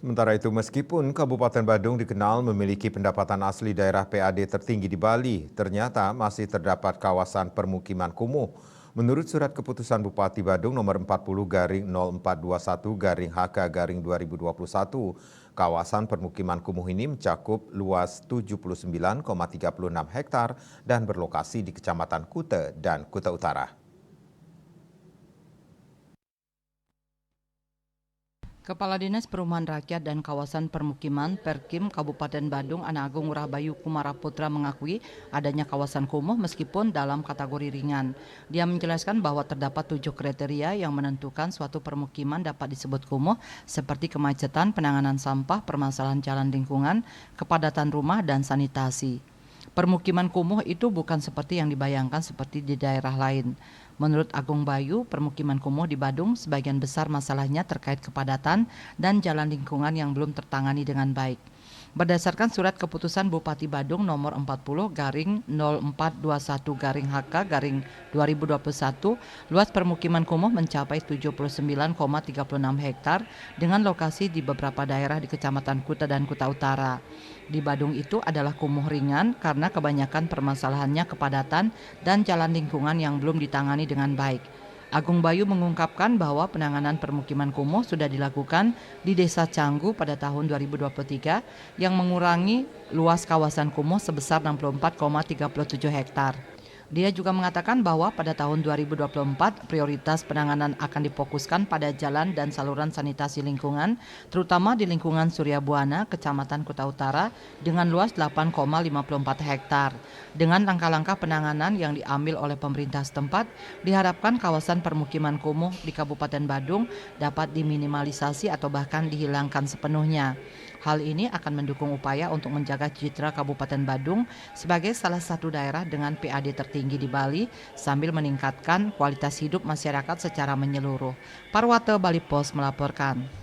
Sementara itu, meskipun Kabupaten Badung dikenal memiliki pendapatan asli daerah PAD tertinggi di Bali, ternyata masih terdapat kawasan permukiman kumuh. Menurut surat keputusan Bupati Badung nomor 40/0421/HK/2021, kawasan permukiman kumuh ini mencakup luas 79,36 hektar dan berlokasi di Kecamatan Kute dan Kuta Utara. Kepala Dinas Perumahan Rakyat dan Kawasan Permukiman Perkim Kabupaten Badung Ana Agung Ngurahbayu Kumaraputra mengakui adanya kawasan kumuh meskipun dalam kategori ringan. Dia menjelaskan bahwa terdapat 7 kriteria yang menentukan suatu permukiman dapat disebut kumuh seperti kemacetan, penanganan sampah, permasalahan jalan lingkungan, kepadatan rumah, dan sanitasi. Permukiman kumuh itu bukan seperti yang dibayangkan seperti di daerah lain. Menurut Agung Bayu, permukiman kumuh di Badung sebagian besar masalahnya terkait kepadatan dan jalan lingkungan yang belum tertangani dengan baik. Berdasarkan surat keputusan Bupati Badung nomor 40/0421/HK/2021, luas permukiman kumuh mencapai 79,36 hektar dengan lokasi di beberapa daerah di Kecamatan Kuta dan Kuta Utara. Di Badung itu adalah kumuh ringan karena kebanyakan permasalahannya kepadatan dan jalan lingkungan yang belum ditangani dengan baik. Agung Bayu mengungkapkan bahwa penanganan permukiman kumuh sudah dilakukan di Desa Canggu pada tahun 2023 yang mengurangi luas kawasan kumuh sebesar 64,37 hektar. Dia juga mengatakan bahwa pada tahun 2024 prioritas penanganan akan difokuskan pada jalan dan saluran sanitasi lingkungan, terutama di lingkungan Surya Buana, Kecamatan Kuta Utara dengan luas 8,54 hektar. Dengan langkah-langkah penanganan yang diambil oleh pemerintah setempat, diharapkan kawasan permukiman kumuh di Kabupaten Badung dapat diminimalisasi atau bahkan dihilangkan sepenuhnya. Hal ini akan mendukung upaya untuk menjaga citra Kabupaten Badung sebagai salah satu daerah dengan PAD tertinggi di Bali sambil meningkatkan kualitas hidup masyarakat secara menyeluruh. Parwate Bali Pos melaporkan.